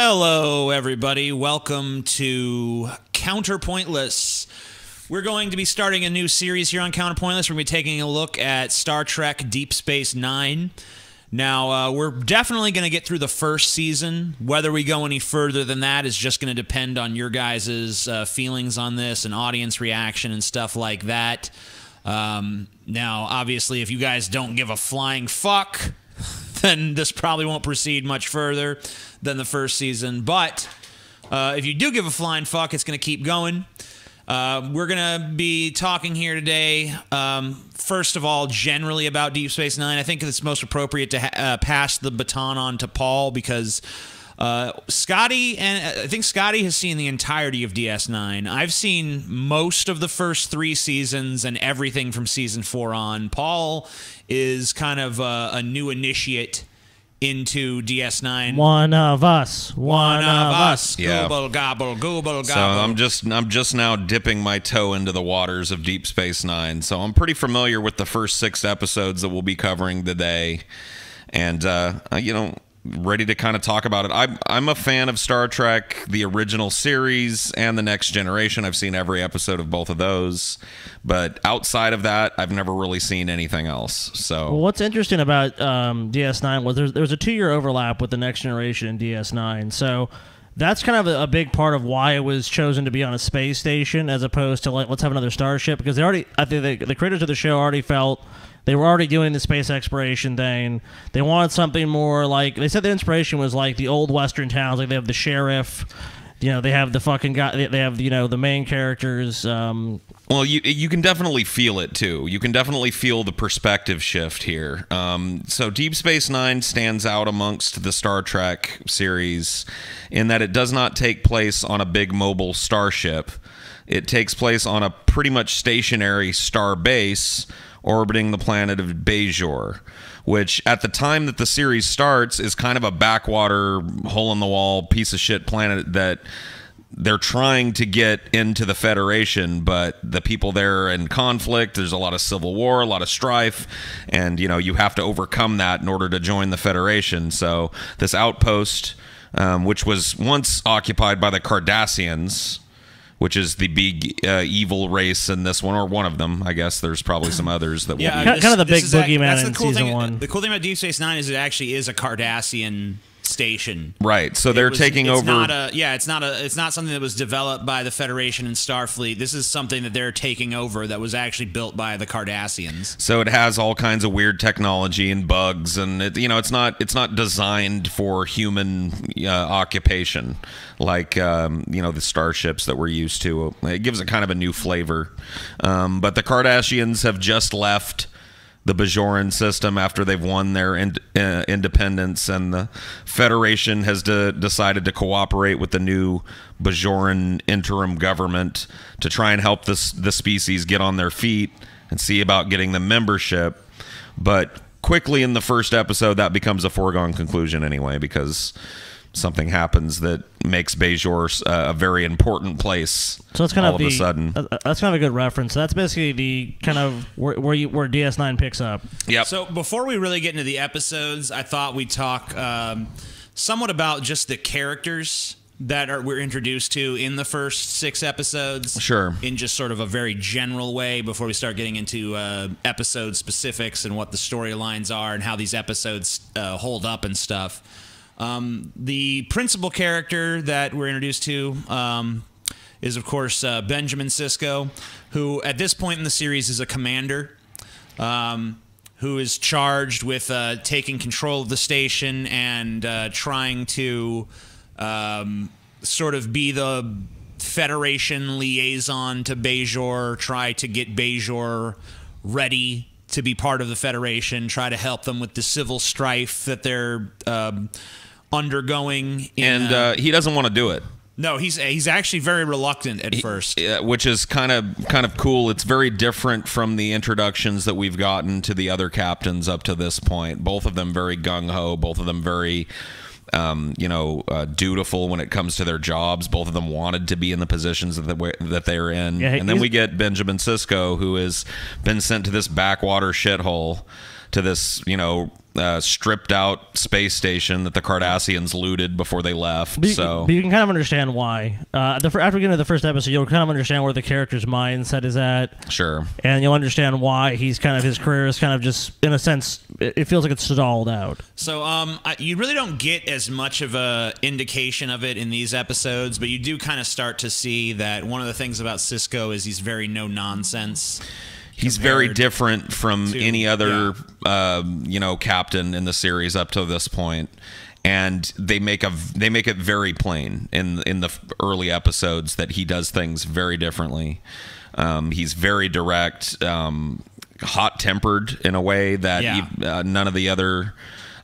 Hello, everybody. Welcome to COUNTERPOINTLESS. We're going to be starting a new series here on COUNTERPOINTLESS. We're going to be taking a look at Star Trek Deep Space Nine. Now, we're definitely going to get through the first season. Whether we go any further than that is just going to depend on your guys' feelings on this and audience reaction and stuff like that. Now, obviously, if you guys don't give a flying fuck, then this probably won't proceed much further than the first season. But if you do give a flying fuck, it's going to keep going. We're going to be talking here today, first of all, generally about Deep Space Nine. I think it's most appropriate to pass the baton on to Paul because Scotty, and I think Scotty has seen the entirety of DS9. I've seen most of the first 3 seasons and everything from season 4 on. Paul is kind of a new initiate into DS9. One of us. Yeah. Gooble, gobble, gooble, gobble. So I'm just now dipping my toe into the waters of Deep Space Nine. So I'm pretty familiar with the first 6 episodes that we'll be covering today, and ready to kind of talk about it. I'm a fan of Star Trek, the original series and the Next Generation. I've seen every episode of both of those, but outside of that, I've never really seen anything else. So, well, what's interesting about DS9 was there was a 2-year overlap with the Next Generation and DS9. So that's kind of a big part of why it was chosen to be on a space station as opposed to let's have another starship, because I think the creators of the show already felt they were already doing the space exploration thing. They wanted something more like, they said the inspiration was like the old Western towns, like they have the sheriff, they have the fucking guy, they have, the main characters. Well, you can definitely feel it, too. You can definitely feel the perspective shift here. So Deep Space Nine stands out amongst the Star Trek series in that it does not take place on a big mobile starship. It takes place on a pretty much stationary star base orbiting the planet of Bajor, which at the time that the series starts is kind of a backwater, hole-in-the-wall piece of shit planet that they're trying to get into the Federation, but the people there are in conflict. There's a lot of civil war, a lot of strife, and you have to overcome that in order to join the Federation. So this outpost, which was once occupied by the Cardassians, which is the big evil race in this one, or one of them. I guess there's probably some others that will be. Kind of the big boogeyman in season 1. The cool thing about Deep Space Nine is it actually is a Cardassian station. Right. So they're taking over. It's not something that was developed by the Federation and Starfleet. This is something that they're taking over that was actually built by the Cardassians. So it has all kinds of weird technology and bugs, and it's not designed for human occupation like the starships that we're used to. It gives it kind of a new flavor. But the Cardassians have just left the Bajoran system after they've won their independence, and the Federation has decided to cooperate with the new Bajoran interim government to try and help the species get on their feet and see about getting them membership. But quickly in the first episode, that becomes a foregone conclusion anyway, because something happens that makes Bajor a very important place. So that's kind all of a sudden. That's kind of a good reference. That's basically the kind of where DS9 picks up. Yep. So before we really get into the episodes, I thought we'd talk somewhat about just the characters that we're introduced to in the first 6 episodes. Sure. In just sort of a very general way before we start getting into episode specifics and what the storylines are and how these episodes hold up and stuff. The principal character that we're introduced to is, of course, Benjamin Sisko, who at this point in the series is a commander who is charged with taking control of the station and trying to sort of be the Federation liaison to Bajor, try to get Bajor ready to be part of the Federation, try to help them with the civil strife that they're undergoing. And he doesn't want to do it. No, he's actually very reluctant at first. Which is kind of cool. It's very different from the introductions that we've gotten to the other captains up to this point. Both of them very gung-ho, both of them very dutiful when it comes to their jobs. Both of them wanted to be in the positions that they're in. Yeah, and then we get Benjamin Sisko, who has been sent to this backwater shithole, to this, stripped out space station that the Cardassians looted before they left. But so you can kind of understand why. After getting to the first episode, you'll kind of understand where the character's mindset is at. Sure. And you'll understand why his career is kind of just, in a sense, it feels like it's stalled out. So you really don't get as much of a indication of it in these episodes, but you do kind of start to see that one of the things about Sisko is he's very no-nonsense. He's very different from any other, captain in the series up to this point, and they make it very plain in the early episodes that he does things very differently. He's very direct, hot-tempered in a way that none of the other.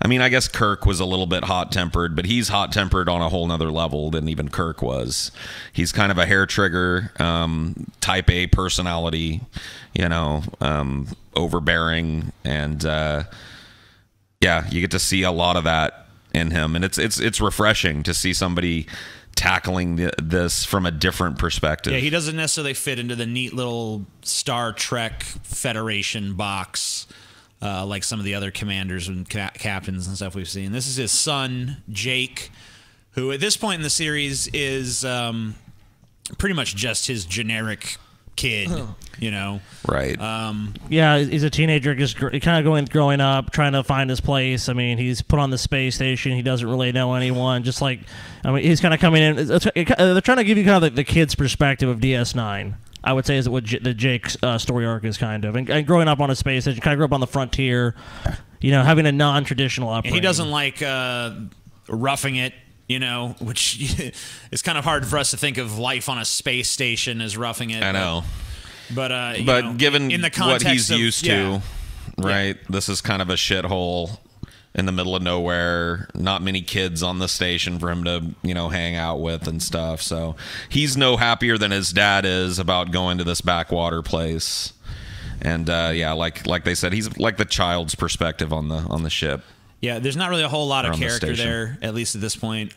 I mean, I guess Kirk was a little bit hot-tempered, but he's hot-tempered on a whole nother level than even Kirk was. He's kind of a hair-trigger, type A personality, overbearing, and you get to see a lot of that in him, and it's refreshing to see somebody tackling this from a different perspective. Yeah, he doesn't necessarily fit into the neat little Star Trek Federation box. Like some of the other commanders and captains and stuff we've seen. This is his son, Jake, who at this point in the series is pretty much just his generic kid, Right. He's a teenager, just kind of growing up, trying to find his place. I mean, he's put on the space station. He doesn't really know anyone. He's kind of coming in. They're trying to give you kind of the kid's perspective of DS9. I would say is what the Jake's story arc is kind of. And growing up on a space station, kind of grew up on the frontier, having a non-traditional upbringing. And he doesn't like roughing it, which is kind of hard for us to think of life on a space station as roughing it. I know. But given in the what he's context of, used to, right, this is kind of a shithole in the middle of nowhere, not many kids on the station for him to, hang out with and stuff. So he's no happier than his dad is about going to this backwater place. And like they said, he's like the child's perspective on the ship. Yeah, there's not really a whole lot of character there, at least at this point.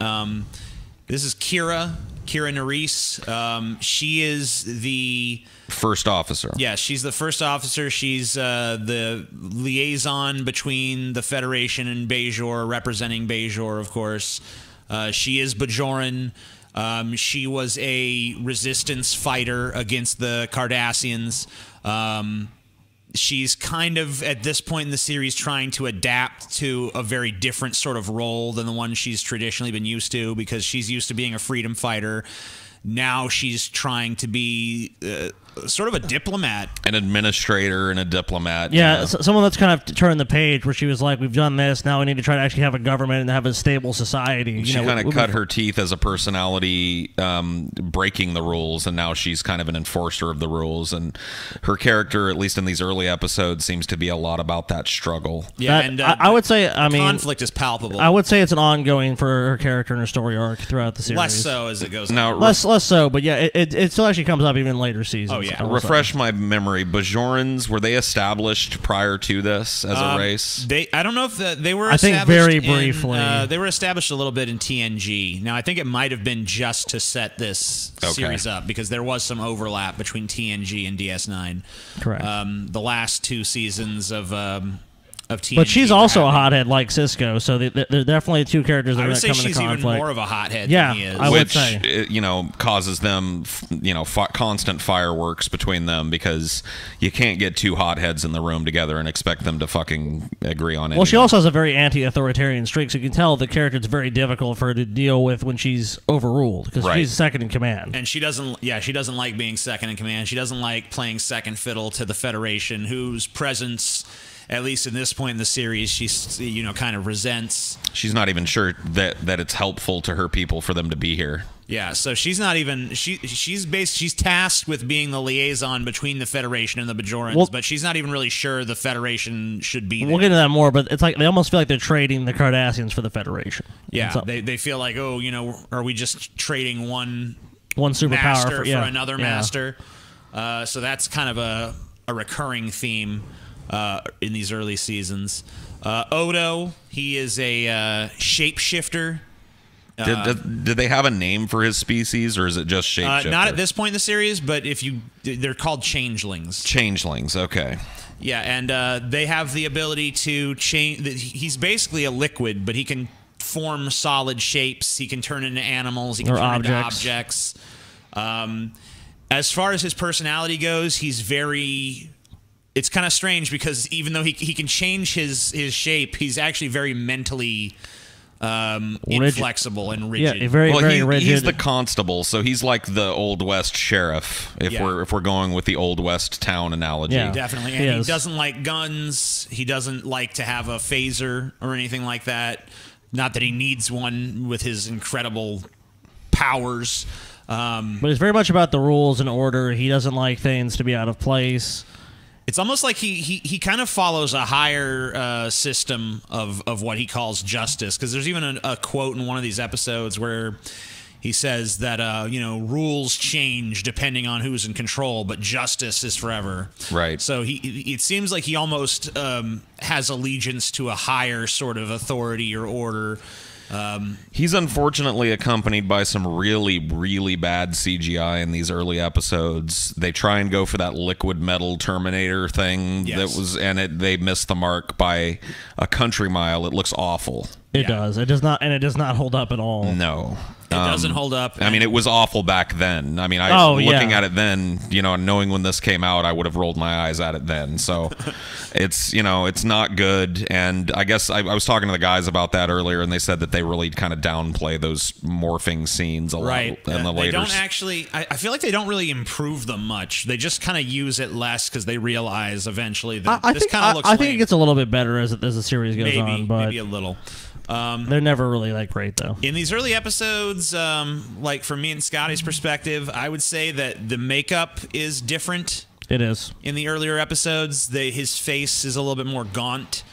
This is Kira Nerys. She is the first officer. Yeah, she's the first officer. She's the liaison between the Federation and Bajor, representing Bajor, of course. She is Bajoran. She was a resistance fighter against the Cardassians. She's kind of, at this point in the series, trying to adapt to a very different sort of role than the one she's traditionally been used to, because she's used to being a freedom fighter. Now she's trying to be sort of a diplomat. An administrator and a diplomat. Yeah, someone that's kind of turned the page where she was like, we've done this, now we need to try to actually have a government and have a stable society. She kind of cut her teeth as a personality, breaking the rules, and now she's kind of an enforcer of the rules. And her character, at least in these early episodes, seems to be a lot about that struggle. Yeah, I would say, conflict is palpable. I would say it's an ongoing for her character and her story arc throughout the series. Less so as it goes on. Now, less so, but yeah, it still actually comes up even in later seasons. Oh, yeah. Refresh my memory. Bajorans, were they established prior to this as a race? I don't know if they were. I think very briefly. They were established a little bit in TNG. Now I think it might have been just to set this series up, because there was some overlap between TNG and DS9. Correct. The last two seasons of TNG. But she's also a hothead like Sisko, so they're definitely two characters that are going to come into conflict. I would say she's even more of a hothead than he is. I would say. Causes them, constant fireworks between them, because you can't get two hotheads in the room together and expect them to fucking agree on anything. Well, she also has a very anti-authoritarian streak, so you can tell the character it's very difficult for her to deal with when she's overruled, because she's second in command. And she doesn't like being second in command. She doesn't like playing second fiddle to the Federation, whose presence, at least in this point in the series, she's kind of resents. She's not even sure that it's helpful to her people for them to be here. Yeah, so she's not even she's tasked with being the liaison between the Federation and the Bajorans, but she's not even really sure the Federation should be there. We'll get into that more, but it's like they almost feel like they're trading the Cardassians for the Federation. Yeah, they feel like, are we just trading one superpower for another master? So that's kind of a recurring theme in these early seasons. Odo, he is a shapeshifter, Did they have a name for his species, or is it just shapeshifter? Not at this point in the series, but they're called changelings. Changelings, okay. Yeah, and they have the ability to change. He's basically a liquid, but he can form solid shapes. He can turn into animals. He can turn into objects. As far as his personality goes, he's very... It's kind of strange because even though he can change his shape, he's actually very mentally inflexible and rigid. Yeah, very rigid. He's the constable, so he's like the Old West sheriff. If we're going with the Old West town analogy, definitely. And he doesn't like guns. He doesn't like to have a phaser or anything like that. Not that he needs one with his incredible powers. But it's very much about the rules and order. He doesn't like things to be out of place. It's almost like he kind of follows a higher system of what he calls justice, because there's even a quote in one of these episodes where he says that rules change depending on who's in control, but justice is forever. Right. So it seems like he almost has allegiance to a higher sort of authority or order. He's unfortunately accompanied by some really, really bad CGI in these early episodes. They try and go for that liquid metal Terminator thing they missed the mark by a country mile. It looks awful. It does. It does not, and it does not hold up at all. No. It doesn't hold up. I mean, it was awful back then. I mean, looking at it then, knowing when this came out, I would have rolled my eyes at it then. So it's not good. And I guess I was talking to the guys about that earlier, and they said that they really kind of downplay those morphing scenes a lot in the later. They don't actually. I feel like they don't really improve them much. They just kind of use it less because they realize eventually that this kind of looks. I think it gets a little bit better as the series goes on, but maybe a little. They're never really that great, though. In these early episodes, like from me and Scotty's perspective, I would say that the makeup is different. It is. In the earlier episodes, his face is a little bit more gaunt.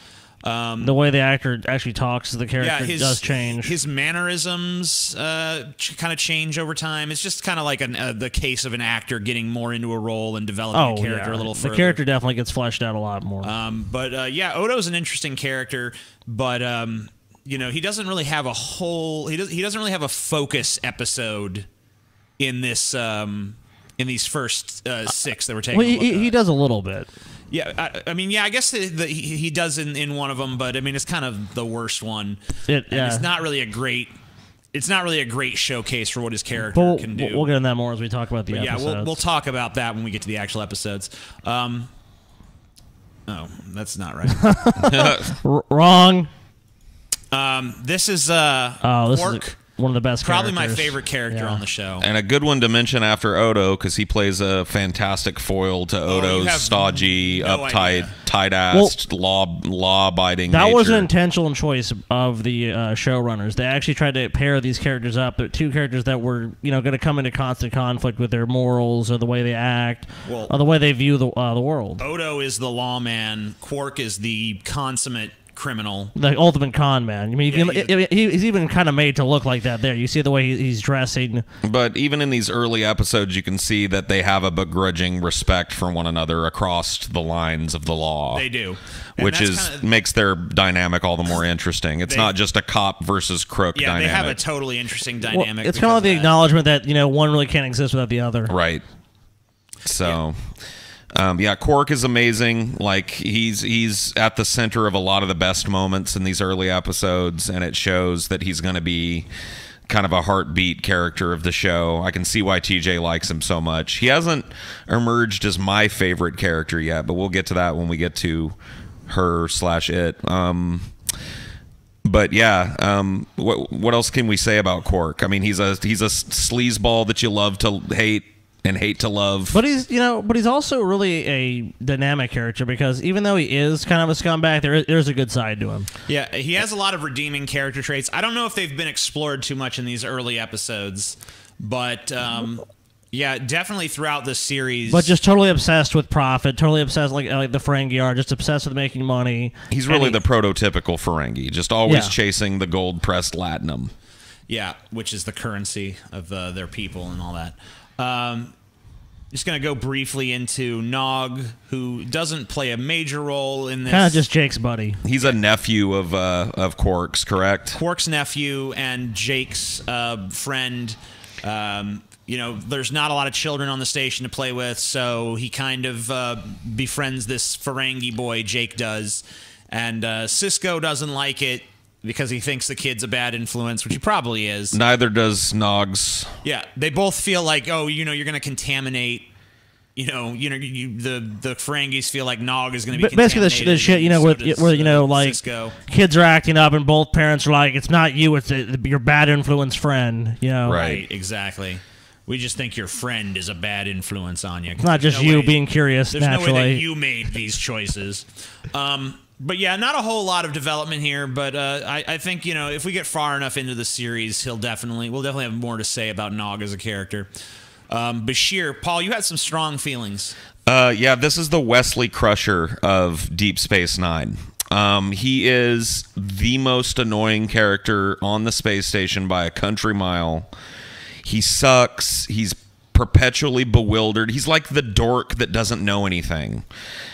The way the actor actually talks to the character does change. His mannerisms kind of change over time. It's just kind of like the case of an actor getting more into a role and developing a character a little further. The character definitely gets fleshed out a lot more. But Odo's an interesting character, but he doesn't really have a whole. He doesn't really have a focus episode in this. In these first 6 that we're taking. Well, he does a little bit. Yeah, I guess he does in one of them, but I mean, it's kind of the worst one. It's not really a great. It's not really a great showcase for what his character can do. We'll get into that more as we talk about the episodes. Yeah, we'll talk about that when we get to the actual episodes. Oh, that's not right. Wrong. This is Quark. Is one of the best probably characters. my favorite character on the show. And a good one to mention after Odo, because he plays a fantastic foil to Odo's stodgy, uptight, tight-assed, law-abiding nature. That was an intentional choice of the showrunners. They actually tried to pair these characters up. They're two characters that were going to come into constant conflict with their morals or the way they act or the way they view the world. Odo is the lawman. Quark is the consummate criminal, the ultimate con man. I mean, he's even kind of made to look like that. There, you see the way he's dressing. But even in these early episodes, you can see that they have a begrudging respect for one another across the lines of the law. They do, which makes their dynamic all the more interesting. It's not just a cop versus crook dynamic. They have a totally interesting dynamic. It's kind of like the acknowledgement that one really can't exist without the other. Right. So. Quark is amazing. Like he's at the center of a lot of the best moments in these early episodes, and it shows that he's going to be kind of a heartbeat character of the show. I can see why TJ likes him so much. He hasn't emerged as my favorite character yet, but we'll get to that when we get to her/it. But what else can we say about Quark? I mean, he's a sleazeball that you love to hate and hate to love. But he's also really a dynamic character, because even though he is kind of a scumbag, there's a good side to him. Yeah, he has a lot of redeeming character traits. I don't know if they've been explored too much in these early episodes, but definitely throughout the series. But just totally obsessed with profit, totally obsessed like the Ferengi are, just obsessed with making money. He's really the prototypical Ferengi, just always chasing the gold-pressed latinum. Yeah, which is the currency of their people and all that. Just going to go briefly into Nog, who doesn't play a major role in this. Kind of just Jake's buddy. He's a nephew of Quark's, correct? Quark's nephew and Jake's friend. There's not a lot of children on the station to play with, so he kind of befriends this Ferengi boy, Jake does. And Sisko doesn't like it because he thinks the kid's a bad influence, which he probably is. Neither does Nog's. Yeah, they both feel like, you're going to contaminate. The Ferengis feel like Nog is going to be basically the shit, where Sisko. Kids are acting up and both parents are like, it's not you, it's your bad influence friend. Right, exactly. We just think your friend is a bad influence on you. It's not just you being curious naturally. There's no way that you made these choices. But yeah, not a whole lot of development here, but I think, if we get far enough into the series, we'll definitely have more to say about Nog as a character. Bashir, Paul, you had some strong feelings. Yeah, this is the Wesley Crusher of Deep Space Nine. He is the most annoying character on the space station by a country mile. He sucks. He's perpetually bewildered. He's like the dork that doesn't know anything.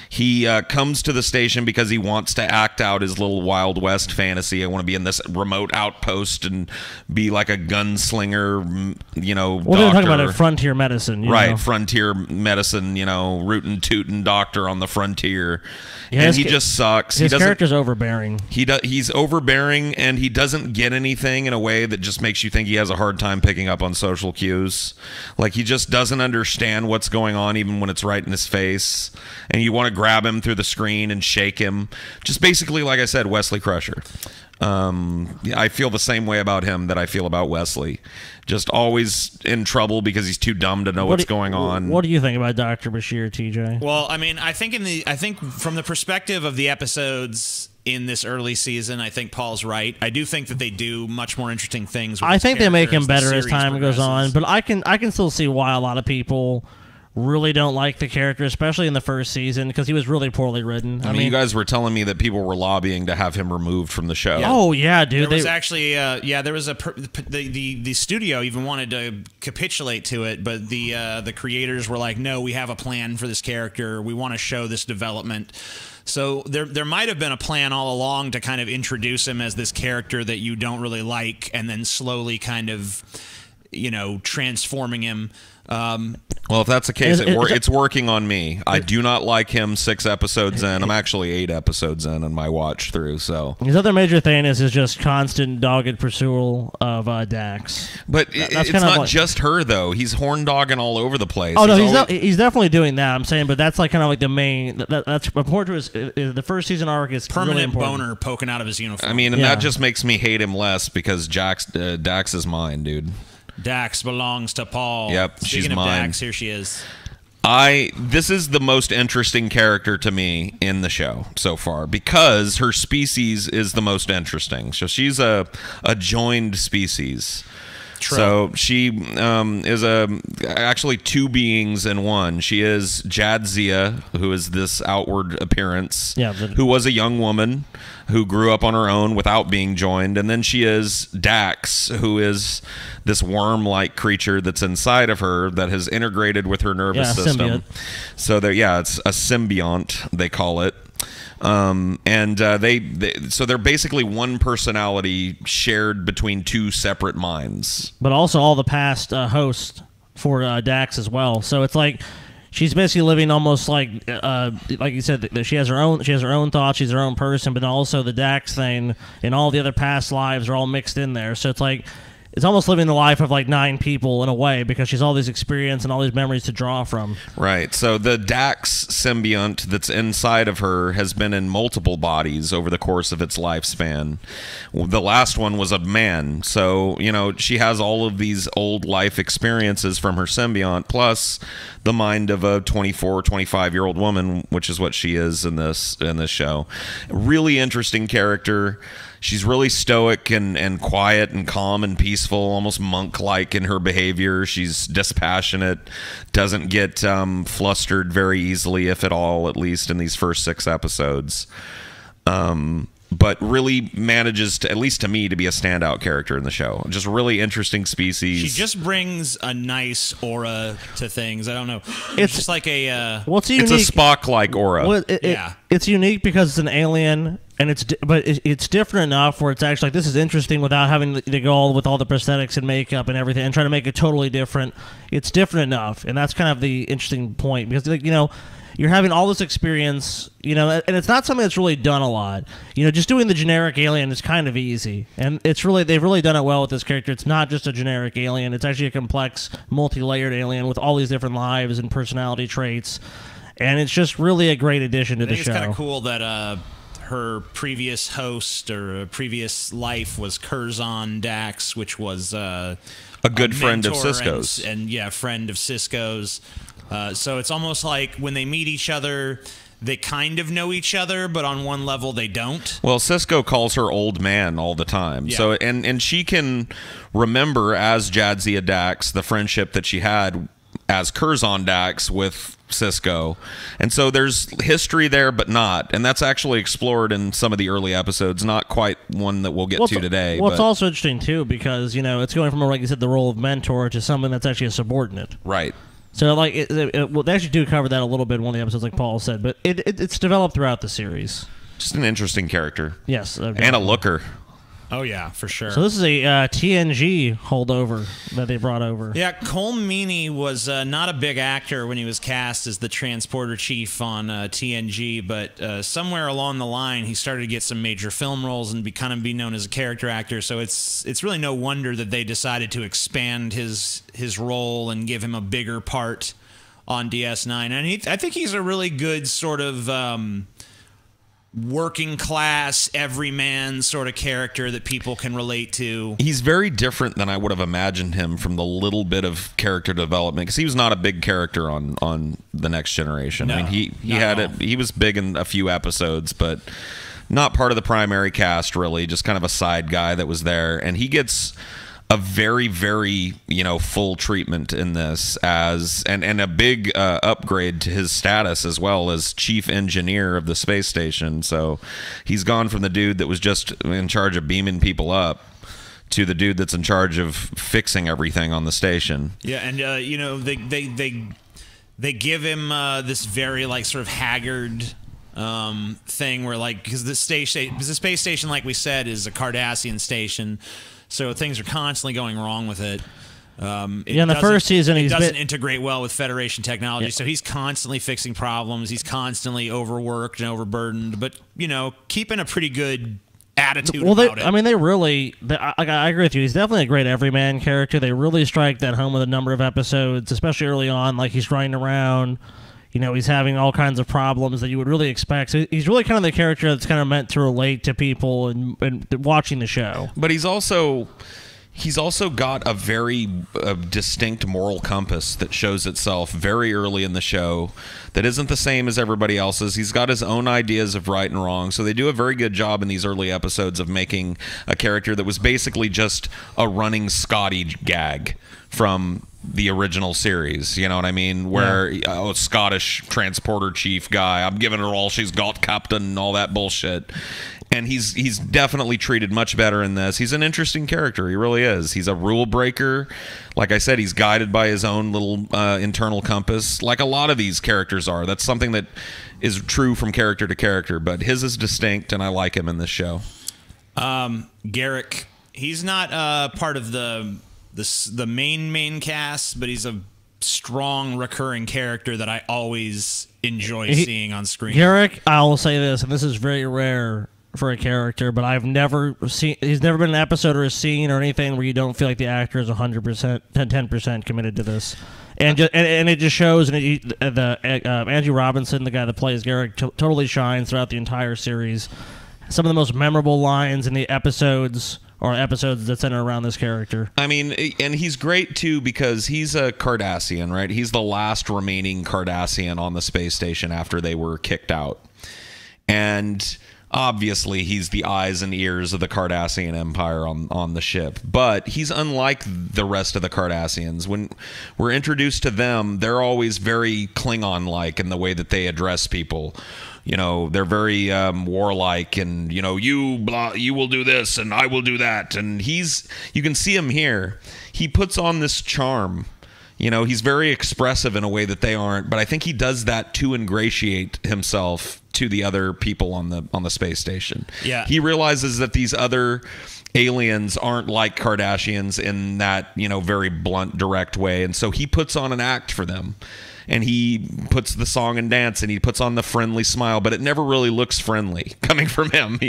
He comes to the station because he wants to act out his little Wild West fantasy. I want to be in this remote outpost and be like a gunslinger, Well, doctor. they're talking about frontier medicine, right? Frontier medicine, rootin' tootin' doctor on the frontier. Yeah, and he just sucks. His character's overbearing. He's overbearing, and he doesn't get anything in a way that just makes you think he has a hard time picking up on social cues. Like, he just doesn't understand what's going on, even when it's right in his face. And you want to grab him through the screen and shake him. Just basically, like I said, Wesley Crusher. I feel the same way about him that I feel about Wesley. Just always in trouble because he's too dumb to know what's going on. What do you think about Dr. Bashir, TJ? Well, I mean, I think from the perspective of the episodes in this early season, I think Paul's right. I do think that they do much more interesting things with I think they make him better as time progresses. goes on, but I can still see why a lot of people really don't like the character, especially in the first season, because he was really poorly written. I mean, you guys were telling me that people were lobbying to have him removed from the show. Yeah. Oh yeah, dude. There was actually, there was the studio even wanted to capitulate to it, but the creators were like, no, we have a plan for this character. We want to show this development. So there might have been a plan all along to kind of introduce him as this character that you don't really like, and then slowly kind of, transforming him. Well, if that's the case, it's working on me. I do not like him 6 episodes in. I'm actually 8 episodes in my watch through. So his other major thing is just constant dogged pursuit of Dax. But it's not just her though. He's horn dogging all over the place. Oh no, he's definitely doing that. I'm saying, but that's like kind of like the main. That's important to the first season arc is permanent really boner poking out of his uniform. I mean, and that just makes me hate him less because Dax is mine, dude. Dax belongs to Paul. Yep, Speaking of mine. Dax, here she is. This is the most interesting character to me in the show so far because her species is the most interesting. So she's a joined species. True. So she is actually 2 beings in one. She is Jadzia, who is this outward appearance, who was a young woman who grew up on her own without being joined. And then she is Dax, who is this worm-like creature that's inside of her that has integrated with her nervous system. Symbiote. So it's a symbiont, they call it. So they're basically one personality shared between 2 separate minds. But also all the past hosts for Dax as well. So it's like she's basically living almost like you said, that she has her own thoughts, she's her own person, but also the Dax thing and all the other past lives are all mixed in there. So it's like it's almost living the life of like 9 people in a way because she's all these experience and all these memories to draw from. Right. So the Dax symbiont that's inside of her has been in multiple bodies over the course of its lifespan. The last one was a man. So, she has all of these old life experiences from her symbiont plus the mind of a 24, 25-year-old woman, which is what she is in this show. Really interesting character. She's really stoic and quiet and calm and peaceful, almost monk-like in her behavior. She's dispassionate, doesn't get flustered very easily, if at all, at least in these first 6 episodes. but really manages to, at least to me, to be a standout character in the show. Just a really interesting species. She just brings a nice aura to things. I don't know. It's just like a... It's a Spock-like aura. Well, it's unique because it's an alien, and it's different enough where it's actually like, this is interesting without having to go all with all the prosthetics and makeup and everything and try to make it totally different. It's different enough, and that's kind of the interesting point because, you know, you're having all this experience, you know, and it's not something that's really done a lot. You know, just doing the generic alien is kind of easy, and they've really done it well with this character. It's not just a generic alien; it's actually a complex, multi-layered alien with all these different lives and personality traits, and it's just really a great addition to the show. It's kind of cool that her previous host or previous life was Curzon Dax, which was a good friend of Sisko's, and friend of Sisko's. So it's almost like when they meet each other, they kind of know each other, but on one level they don't. Well, Sisko calls her old man all the time. Yeah. So and she can remember as Jadzia Dax the friendship that she had as Curzon Dax with Sisko. And so there's history there, but not. And that's actually explored in some of the early episodes, not quite one that we'll get to today. Well, it's also interesting, too, because, you know, it's going from, like you said, the role of mentor to something that's actually a subordinate. Right. So, like, well, they actually do cover that a little bit in one of the episodes, like Paul said, but it's developed throughout the series. Just an interesting character. Yes. And a looker. Oh, yeah, for sure. So this is a TNG holdover that they brought over. Yeah, Cole Meany was not a big actor when he was cast as the transporter chief on TNG, but somewhere along the line he started to get some major film roles and be known as a character actor. So it's really no wonder that they decided to expand his role and give him a bigger part on DS9. And I think he's a really good sort of... working class, everyman sort of character that people can relate to. He's very different than I would have imagined him from the little bit of character development, because he was not a big character on The Next Generation. No, I mean, he was big in a few episodes, but not part of the primary cast, really, just kind of a side guy that was there. And he gets a very, very, full treatment in this and a big upgrade to his status as well as chief engineer of the space station. So he's gone from the dude that was just in charge of beaming people up to the dude that's in charge of fixing everything on the station. Yeah, and they give him this very sort of haggard thing where because the space station, like we said, is a Cardassian station. So things are constantly going wrong with it. In the first season, he doesn't integrate well with Federation technology. Yeah. So he's constantly fixing problems. He's constantly overworked and overburdened, but keeping a pretty good attitude about it. I mean, I agree with you. He's definitely a great everyman character. They really strike that home with a number of episodes, especially early on. Like he's riding around. He's having all kinds of problems that you would really expect. So he's really kind of the character that's kind of meant to relate to people and watching the show. But he's also got a very distinct moral compass that shows itself very early in the show that isn't the same as everybody else's. He's got his own ideas of right and wrong. So they do a very good job in these early episodes of making a character that was basically just a running Scotty gag from the original series, you know what I mean? Where Scottish transporter chief guy, I'm giving her all she's got, captain, and all that bullshit. And he's definitely treated much better in this. He's an interesting character. He really is. He's a rule breaker. Like I said, he's guided by his own little internal compass, like a lot of these characters are. That's something that is true from character to character, but his is distinct, and I like him in this show. Garak, he's not part of the main cast, but he's a strong recurring character that I always enjoy seeing on screen. Garak, I will say this, and this is very rare for a character, but he's never been an episode or a scene or anything where you don't feel like the actor is 100%, 10% committed to this. And it just shows, and Andrew Robinson, the guy that plays Garak, totally shines throughout the entire series. Some of the most memorable lines in the episodes that center around this character. I mean, and he's great too because he's a Cardassian, right? He's the last remaining Cardassian on the space station after they were kicked out. And obviously he's the eyes and ears of the Cardassian Empire on the ship, but he's unlike the rest of the Cardassians. When we're introduced to them, they're always very Klingon-like in the way that they address people. You know, they're very warlike, and you know, you will do this and I will do that. And you can see him here. He puts on this charm. You know, he's very expressive in a way that they aren't, but I think he does that to ingratiate himself to the other people on the space station. Yeah. He realizes that these other aliens aren't like Kardashians in that, you know, very blunt, direct way, and so he puts on an act for them. And he puts the song and dance, and he puts on the friendly smile, but it never really looks friendly coming from him.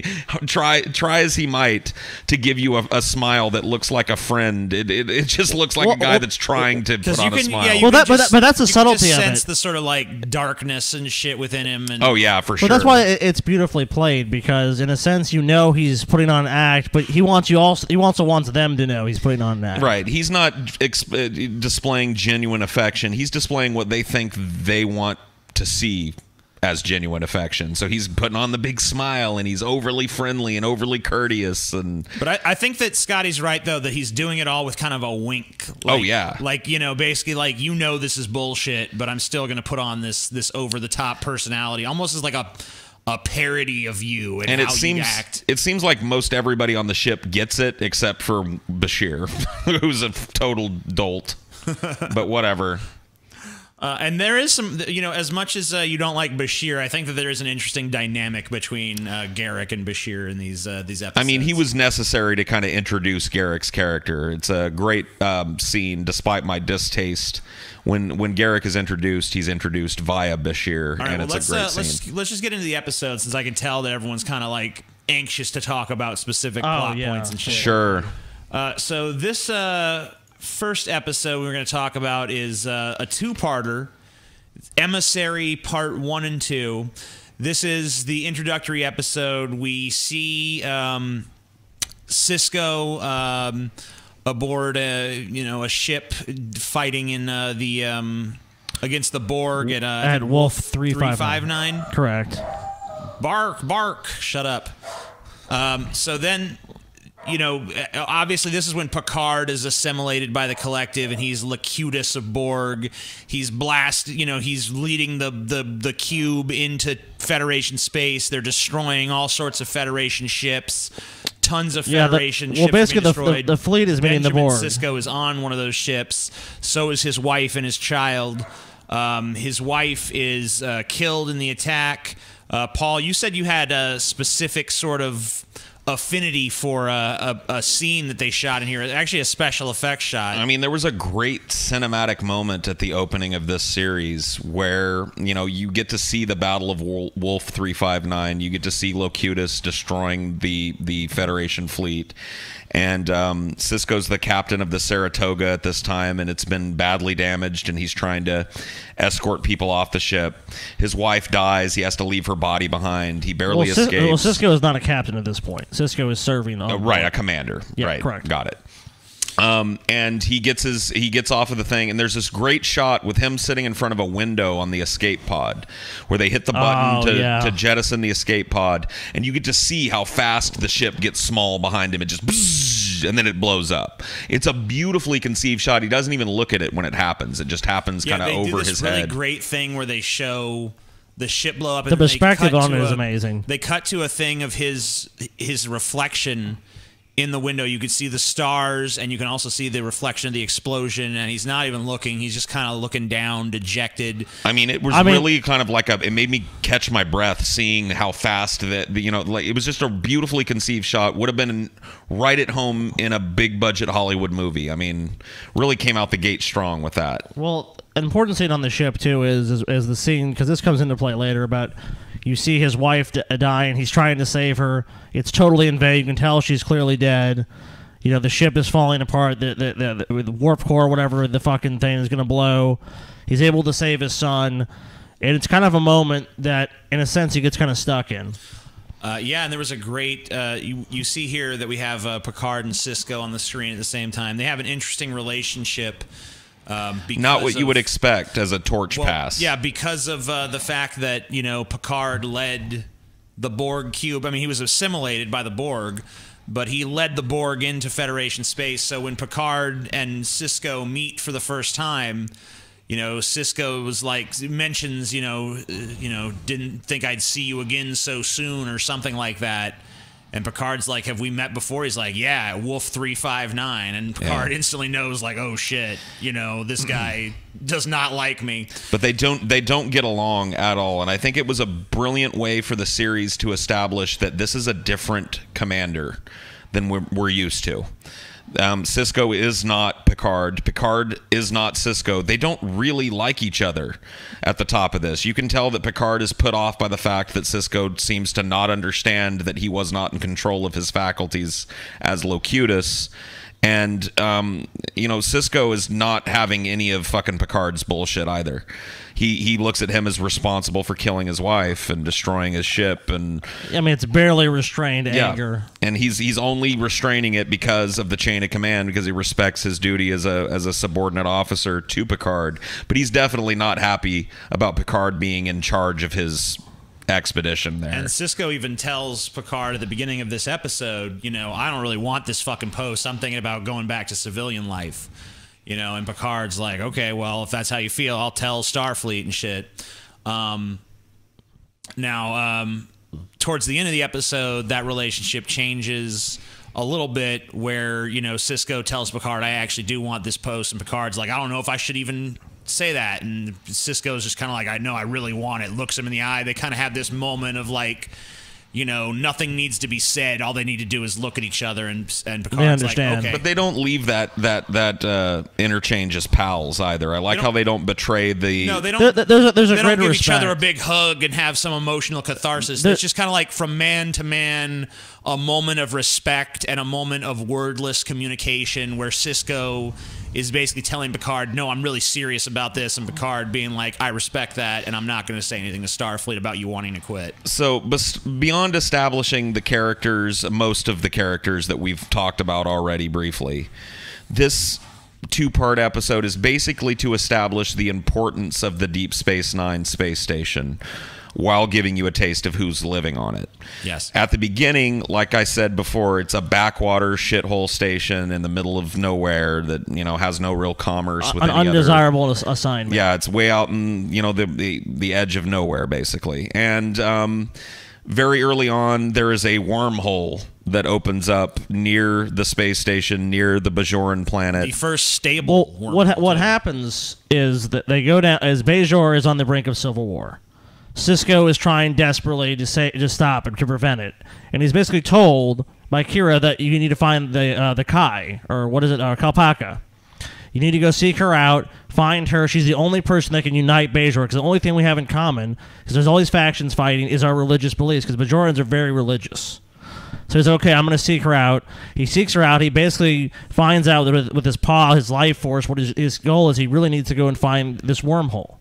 Try as he might to give you a smile that looks like a friend. It just looks like a guy that's trying to put on a smile. Yeah, but that's the subtlety of it. Sense the sort of like darkness and shit within him. And oh yeah, for sure. But that's why it's beautifully played, because in a sense, you know, he's putting on an act, but he also wants them to know he's putting on an act. Right. He's not displaying genuine affection. He's displaying what they think they want to see as genuine affection. So he's putting on the big smile, and he's overly friendly and overly courteous. But I think that Scotty's right, though, that he's doing it all with kind of a wink. Like, oh yeah, like, you know, basically like, you know, this is bullshit, but I'm still going to put on this over the top personality, almost as like a parody of you and how you act. It seems like most everybody on the ship gets it, except for Bashir, who's a total dolt. But whatever. And there is some, you know, as much as you don't like Bashir, I think that there is an interesting dynamic between Garak and Bashir in these episodes. I mean, he was necessary to kind of introduce Garak's character. It's a great scene, despite my distaste. When Garak is introduced, he's introduced via Bashir, right, and it's a great scene. Let's just get into the episode, since I can tell that everyone's kind of like anxious to talk about specific plot points and shit. Sure. So this first episode we're going to talk about is a two-parter, Emissary Part 1 and 2. This is the introductory episode. We see Sisko aboard a ship fighting in against the Borg at Wolf 359. Correct. Bark, shut up. So then, you know, obviously this is when Picard is assimilated by the collective, and he's Locutus of Borg. He's he's leading the cube into Federation space. They're destroying all sorts of Federation ships. Tons of Federation ships basically being destroyed. the fleet is meeting the Borg. Sisko is on one of those ships. So is his wife and his child. His wife is killed in the attack. Paul, you said you had a specific sort of affinity for a scene that they shot in here, actually a special effects shot. I mean, there was a great cinematic moment at the opening of this series where, you know, you get to see the Battle of Wolf 359. You get to see Locutus destroying the Federation fleet. And Sisko's the captain of the Saratoga at this time, and it's been badly damaged, and he's trying to escort people off the ship. His wife dies. He has to leave her body behind. He barely escapes. Well, Sisko is not a captain at this point. Sisko is serving on right, a commander. Yeah, right, correct. Got it. And he gets off of the thing, and there's this great shot with him sitting in front of a window on the escape pod, where they hit the button to jettison the escape pod, and you get to see how fast the ship gets small behind him. It just bzzz, and then it blows up. It's a beautifully conceived shot. He doesn't even look at it when it happens. It just happens kind of over his head. They do this really great thing where they show the ship blow up. The perspective on it is amazing. They cut to a thing of his reflection in the window. You could see the stars, and you can also see the reflection of the explosion, and he's not even looking. He's just kind of looking down, dejected. I mean, it was really kind of like it made me catch my breath seeing how fast that, you know, like, it was just a beautifully conceived shot. Would have been right at home in a big budget Hollywood movie. I mean, really came out the gate strong with that. Well, an important scene on the ship too is the scene, because this comes into play later, about you see his wife die, and he's trying to save her. It's totally in vain. You can tell she's clearly dead. You know, the ship is falling apart. The warp core, whatever, the fucking thing is going to blow. He's able to save his son. And it's kind of a moment that, in a sense, he gets kind of stuck in. Yeah, and there was a great... you see here that we have Picard and Sisko on the screen at the same time. They have an interesting relationship. Not what you would expect as a torch pass. Yeah, because of the fact that, you know, Picard led the Borg cube. I mean, he was assimilated by the Borg, but he led the Borg into Federation space. So when Picard and Sisko meet for the first time, you know, Sisko was like, mentions, didn't think I'd see you again so soon or something like that. And Picard's like, have we met before? He's like, yeah, Wolf 359. And Picard instantly knows, like, oh shit, this guy does not like me. But they don't get along at all. And I think it was a brilliant way for the series to establish that this is a different commander than we're used to. Sisko is not Picard. Picard is not Sisko. They don't really like each other at the top of this. You can tell that Picard is put off by the fact that Sisko seems to not understand that he was not in control of his faculties as Locutus. And, Sisko is not having any of fucking Picard's bullshit either. He looks at him as responsible for killing his wife and destroying his ship. And I mean, it's barely restrained anger. And he's only restraining it because of the chain of command, because he respects his duty as a subordinate officer to Picard. But he's definitely not happy about Picard being in charge of his expedition there. And Sisko even tells Picard at the beginning of this episode, I don't really want this fucking post. I'm thinking about going back to civilian life. And Picard's like, okay, well, if that's how you feel, I'll tell Starfleet and shit. Towards the end of the episode, that relationship changes a little bit where, Sisko tells Picard, I actually do want this post. And Picard's like, I don't know if I should even say that. And Sisko's just kind of like, I know I really want it. Looks him in the eye. They kind of have this moment of like, nothing needs to be said. All they need to do is look at each other, and Picard's like, okay. But they don't leave that interchange as pals either. I like how they don't betray the. No, they don't. There's a they great don't give respect. each other a big hug and have some emotional catharsis. It's just kind of like from man to man, a moment of respect and a moment of wordless communication where Sisko is basically telling Picard, no, I'm really serious about this, and Picard being like, I respect that, and I'm not going to say anything to Starfleet about you wanting to quit. So, beyond establishing the characters, most of the characters that we've talked about already briefly, this two-part episode is basically to establish the importance of the Deep Space Nine space station while giving you a taste of who's living on it. Yes. At the beginning, like I said before, it's a backwater shithole station in the middle of nowhere that, has no real commerce with an any undesirable other. assignment. Yeah, it's way out in, the edge of nowhere, basically. And very early on, there is a wormhole that opens up near the space station, near the Bajoran planet. The first stable wormhole. What happens is that they go down, as Bajor is on the brink of civil war. Sisko is trying desperately to stop and to prevent it, and he's basically told by Kira that you need to find the Kai, or what is it, Kalpaka. You need to go seek her out, find her. She's the only person that can unite Bajor, because the only thing we have in common, because there's all these factions fighting, is our religious beliefs, because Bajorans are very religious. So he's okay, I'm going to seek her out. He seeks her out. He basically finds out that with his paw, his life force, what his goal is, he really needs to go and find this wormhole.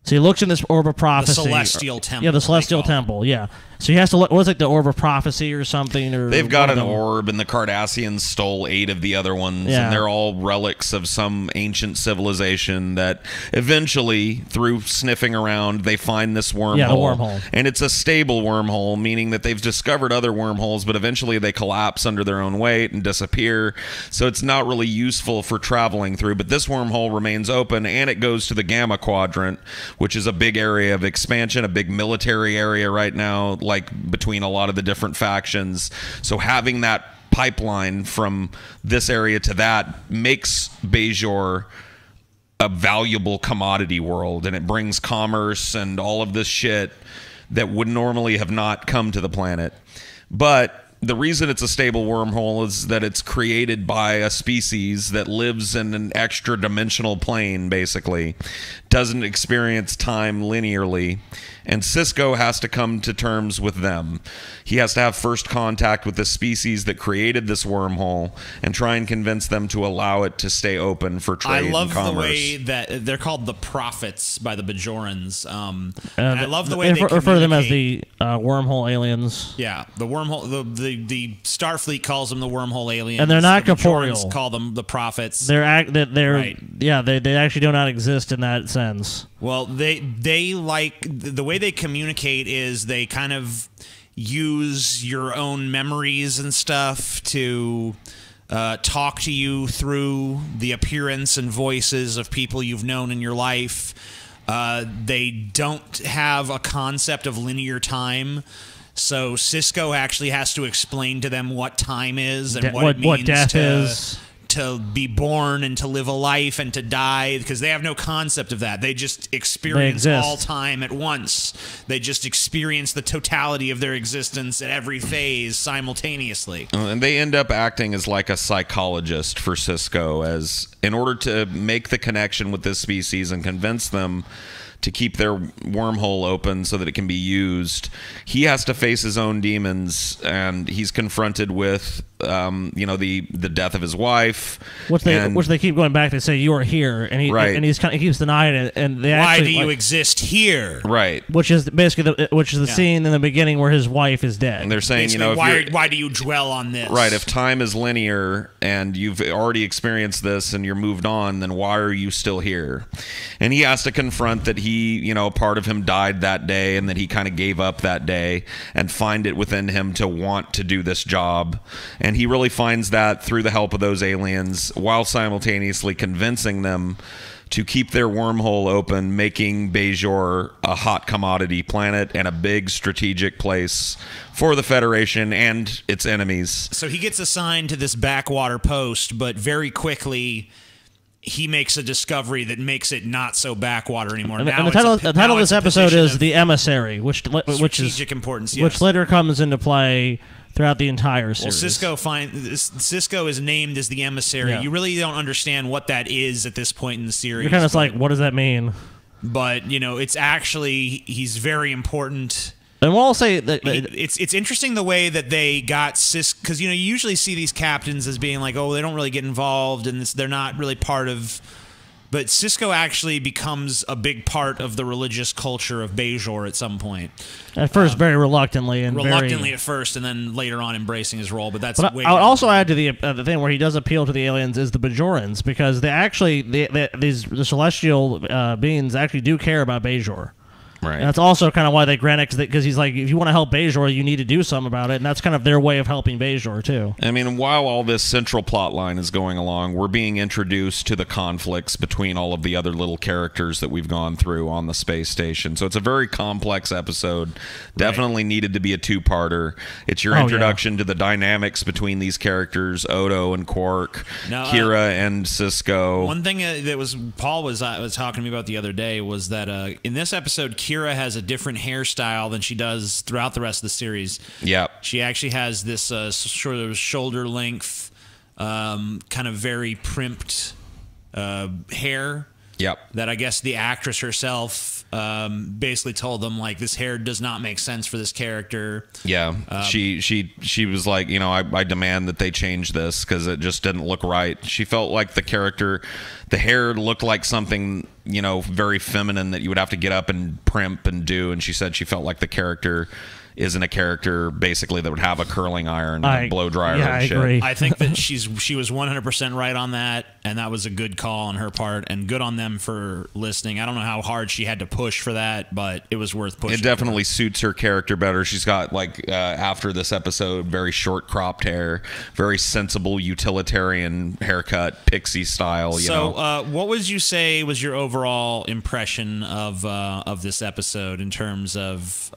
So he looks in this orb of prophecy. The celestial temple. Yeah, the celestial temple, yeah. So he has to look, what was it, the orb of prophecy or something? Or they've got an orb, and the Cardassians stole 8 of the other ones, and they're all relics of some ancient civilization that eventually, through sniffing around, they find this wormhole. Yeah, the wormhole. And it's a stable wormhole, meaning that they've discovered other wormholes, but eventually they collapse under their own weight and disappear. So it's not really useful for traveling through, but this wormhole remains open, and it goes to the Gamma Quadrant, which is a big area of expansion, a big military area right now, like between a lot of the different factions. So having that pipeline from this area to that makes Bajor a valuable commodity world, and it brings commerce and all of this shit that would normally have not come to the planet. But the reason it's a stable wormhole is that it's created by a species that lives in an extra dimensional plane, basically, doesn't experience time linearly, and Sisko has to come to terms with them. He has to have first contact with the species that created this wormhole and try and convince them to allow it to stay open for trade and commerce. I love the way that they're called the Prophets by the Bajorans. I love the way they refer to them as the wormhole aliens. Yeah, the wormhole. the Starfleet calls them the wormhole aliens, and they're not the corporeal. Bajorans call them the prophets. They're Right. yeah, they actually do not exist in that sense. Well, they like the way they communicate is they kind of use your own memories and stuff to talk to you through the appearance and voices of people you've known in your life. They don't have a concept of linear time. So Sisko actually has to explain to them what time is and what it means death is. To be born and to live a life and to die, because they have no concept of that. They just experience all time at once. They just experience the totality of their existence at every phase simultaneously. And they end up acting as like a psychologist for Sisko, as in order to make the connection with this species and convince them to keep their wormhole open so that it can be used. He has to face his own demons, and he's confronted with the death of his wife, which they keep going back to say you are here, and he keeps denying it. And they why do you exist here? Right, which is basically the scene in the beginning where his wife is dead. And they're saying, basically, why do you dwell on this? Right, if time is linear and you've already experienced this and you're moved on, then why are you still here? And he has to confront that he, part of him died that day, and that he kind of gave up that day, and find it within him to want to do this job. And he really finds that through the help of those aliens, while simultaneously convincing them to keep their wormhole open, making Bajor a hot commodity planet and a big strategic place for the Federation and its enemies. So he gets assigned to this backwater post, but very quickly he makes a discovery that makes it not so backwater anymore. And the title of this episode is The Emissary, which is strategic importance, yes. Which later comes into play throughout the entire series. Well, Sisko is named as the Emissary. Yeah. You really don't understand what that is at this point in the series. You're kind of like, what does that mean? But it's actually, he's very important. And we'll all say that it's interesting the way that they got Sisko, because you usually see these captains as being like, oh, they don't really get involved and they're not really part of. But Sisko actually becomes a big part of the religious culture of Bajor at some point. At first, very reluctantly, at first, and then later on embracing his role. But that's. I would also add to the thing where he does appeal to the aliens is the Bajorans, because the celestial beings actually do care about Bajor. Right. And that's also kind of why they grant it, because he's like, if you want to help Bajor, you need to do something about it, and that's kind of their way of helping Bajor too. I mean, while all this central plot line is going along, we're being introduced to the conflicts between all of the other little characters that we've gone through on the space station. So it's a very complex episode. Definitely needed to be a two-parter. It's your introduction to the dynamics between these characters, Odo and Quark, Kira and Sisko. One thing that Paul was talking to me about the other day was that in this episode, Kira has a different hairstyle than she does throughout the rest of the series. Yeah, she actually has this sort of shoulder length, kind of very primped hair. Yep. That I guess the actress herself basically told them, like, this hair does not make sense for this character. Yeah. She was like, I demand that they change this because it just didn't look right. She felt like the hair looked like something, very feminine that you would have to get up and primp and do. And she said she felt like the character isn't a character basically that would have a curling iron and a blow dryer and shit. I agree. I think that she was 100% right on that, and that was a good call on her part, and good on them for listening. I don't know how hard she had to push for that, but it was worth pushing. It definitely suits her character better. She's got, after this episode, very short cropped hair, very sensible utilitarian haircut, pixie style. So, what would you say was your overall impression of this episode in terms of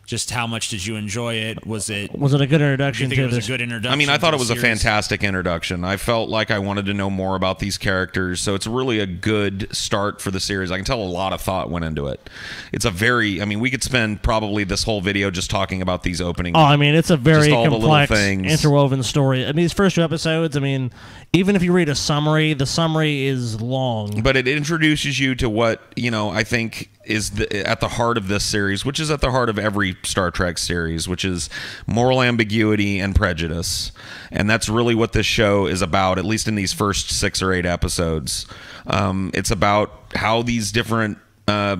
just how much did you enjoy it? Was it a good introduction? Do you think it was a good introduction? I mean, I thought it was a fantastic introduction. I felt like I wanted to know more about these characters, so it's really a good start for the series. I can tell a lot of thought went into it. It's we could spend probably this whole video just talking about these openings. Oh, I mean, it's a very complex, interwoven story. I mean, these first two episodes, even if you read a summary, the summary is long. But it introduces you to what, I think is at the heart of this series, which is at the heart of every Star Trek series, which is moral ambiguity and prejudice. And that's really what this show is about, at least in these first 6 or 8 episodes. It's about how these different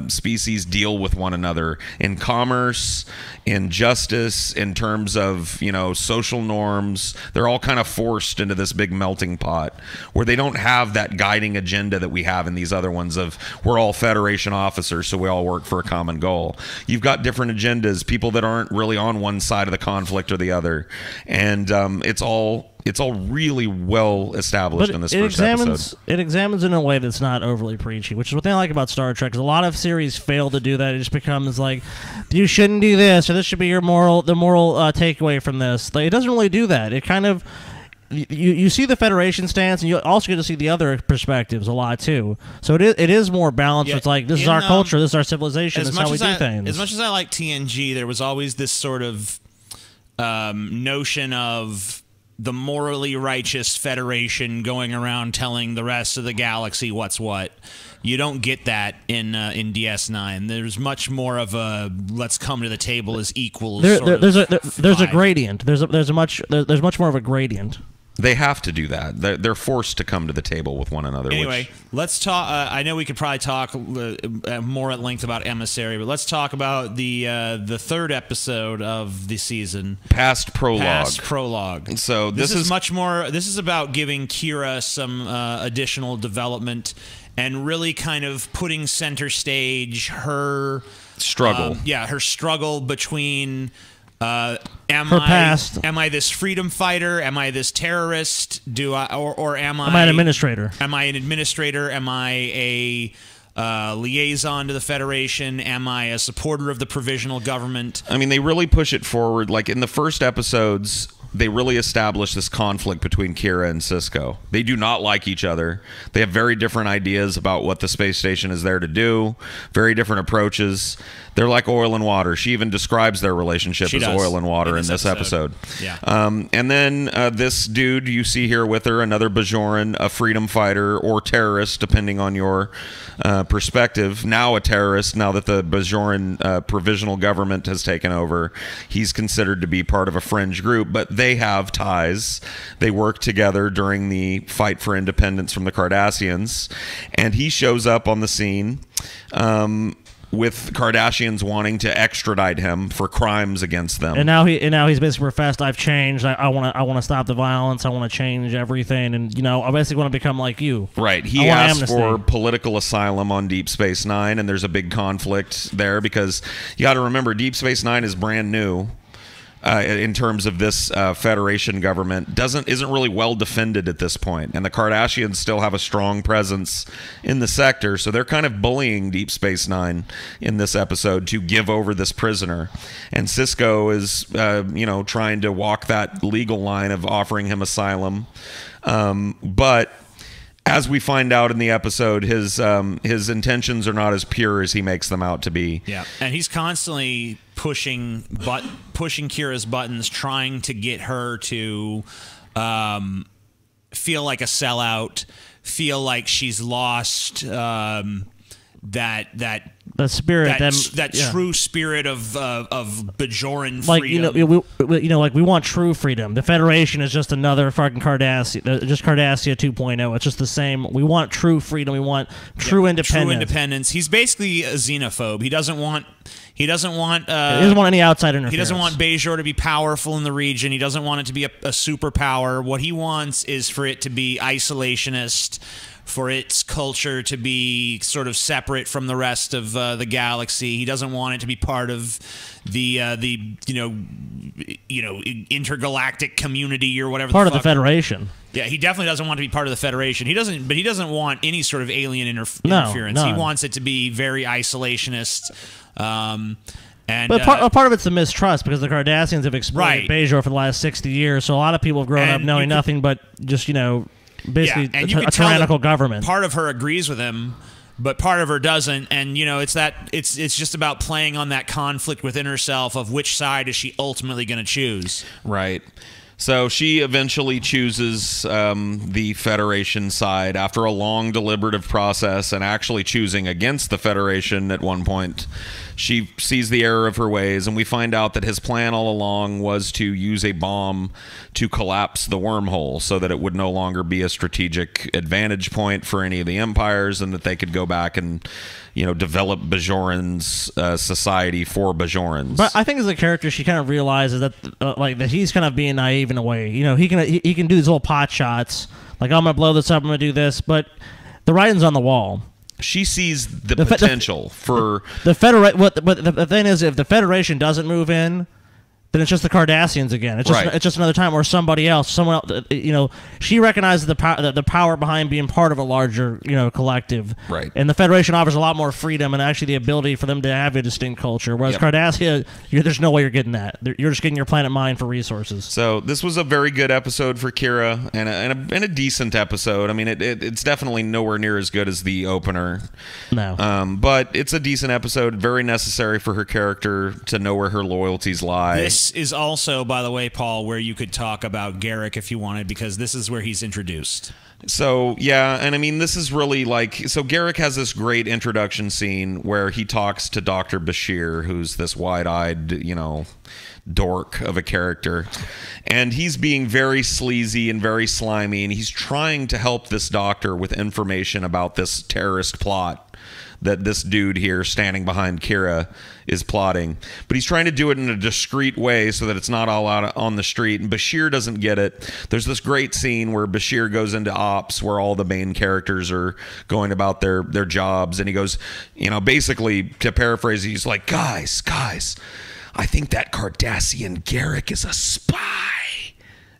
species deal with one another in commerce, in justice, in terms of, you know, social norms. They're all kind of forced into this big melting pot where they don't have that guiding agenda that we have in these other ones of we're all Federation officers, so we all work for a common goal. You've got different agendas, people that aren't really on one side of the conflict or the other, and it's all really well established in this first episode. It examines in a way that's not overly preachy, which is what I like about Star Trek. Because a lot of series fail to do that. It just becomes like, you shouldn't do this, or this should be the moral takeaway from this. Like, it doesn't really do that. It kind of you see the Federation stance, and you also get to see the other perspectives a lot too. So it is more balanced. Yeah, it's like, this is our culture, this is our civilization, this is how we do things. As much as I like TNG, there was always this sort of notion of the morally righteous Federation going around telling the rest of the galaxy what's what. You don't get that in DS9. There's much more of a let's come to the table as equals. There's a gradient. There's much more of a gradient. They have to do that. They're forced to come to the table with one another. Anyway, let's talk. I know we could probably talk more at length about Emissary, but let's talk about the third episode of the season, Past Prologue. Past Prologue. So this is much more. This is about giving Kira some additional development and really kind of putting center stage her struggle. Her struggle between. Am I this freedom fighter? Am I this terrorist? Or am I an administrator? Am I an administrator? Am I a liaison to the Federation? Am I a supporter of the provisional government? I mean, they really push it forward. Like in the first episodes, they really establish this conflict between Kira and Sisko. They do not like each other. They have very different ideas about what the space station is there to do, very different approaches. They're like oil and water. She even describes their relationship as oil and water in this episode. Yeah. And then this dude you see here with her, another Bajoran, a freedom fighter or terrorist, depending on your perspective. Now a terrorist, now that the Bajoran provisional government has taken over. He's considered to be part of a fringe group, but they have ties. They work together during the fight for independence from the Cardassians, and he shows up on the scene with Kardashians wanting to extradite him for crimes against them. And now he's basically professed, I've changed. I want to stop the violence. I want to change everything, and I basically want to become like you. Right. He asked for political asylum on Deep Space Nine, and there's a big conflict there because you got to remember Deep Space Nine is brand new. In terms of this Federation government, isn't really well defended at this point, and the Cardassians still have a strong presence in the sector, so they're kind of bullying Deep Space Nine in this episode to give over this prisoner, and Sisko is trying to walk that legal line of offering him asylum, but as we find out in the episode, his intentions are not as pure as he makes them out to be. Yeah, and he's constantly pushing Kira's buttons, trying to get her to feel like a sellout, feel like she's lost that spirit, true spirit of Bajoran freedom. We want true freedom. The Federation is just another fucking Cardassia, just Cardassia 2.0. It's just the same. We want true freedom. We want true independence. True independence. He's basically a xenophobe. He doesn't want any outside interference. He doesn't want Bajor to be powerful in the region. He doesn't want it to be a superpower. What he wants is for it to be isolationist, for its culture to be sort of separate from the rest of the galaxy. He doesn't want it to be part of the intergalactic community or whatever. Part of the Federation. Yeah, he definitely doesn't want to be part of the Federation. He doesn't want any sort of alien interference. He wants it to be very isolationist. But part of it's the mistrust, because the Cardassians have exploited Bajor for the last 60 years, so a lot of people have grown up knowing nothing but just, basically a tyrannical government. Part of her agrees with him, but part of her doesn't, and it's just about playing on that conflict within herself of which side is she ultimately going to choose. Right. So she eventually chooses the Federation side after a long deliberative process, and actually choosing against the Federation at one point. she sees the error of her ways, and we find out that his plan all along was to use a bomb to collapse the wormhole so that it would no longer be a strategic advantage point for any of the empires, and that they could go back and, you know, develop Bajoran's society for Bajorans. But I think as a character, she kind of realizes that that he's kind of being naive in a way. You know, he can do these little pot shots, like, oh, I'm gonna blow this up, I'm gonna do this, but the writing's on the wall. She sees the potential for the Federation. But the thing is, if the Federation doesn't move in, then it's just the Cardassians again. It's just Right. it's just another time, or somebody else, someone else. You know, she recognizes the power behind being part of a larger, you know, collective. Right. And the Federation offers a lot more freedom and actually the ability for them to have a distinct culture. Whereas Yep. Cardassia, there's no way you're getting that. You're just getting your planet mined for resources. So this was a very good episode for Kira, and a decent episode. I mean, it's definitely nowhere near as good as the opener. No. But it's a decent episode, very necessary for her character to know where her loyalties lie. This is also, by the way, Paul, where you could talk about Garak if you wanted, because this is where he's introduced. So, yeah, and I mean, this is really like... So Garak has this great introduction scene where he talks to Dr. Bashir, who's this wide-eyed, you know, dork of a character. And he's being very sleazy and very slimy, and he's trying to help this doctor with information about this terrorist plot that this dude here standing behind Kira is plotting. But he's trying to do it in a discreet way so that it's not all out on the street. And Bashir doesn't get it. There's this great scene where Bashir goes into ops where all the main characters are going about their jobs. And he goes, you know, basically, to paraphrase, he's like, guys, I think that Cardassian Garak is a spy.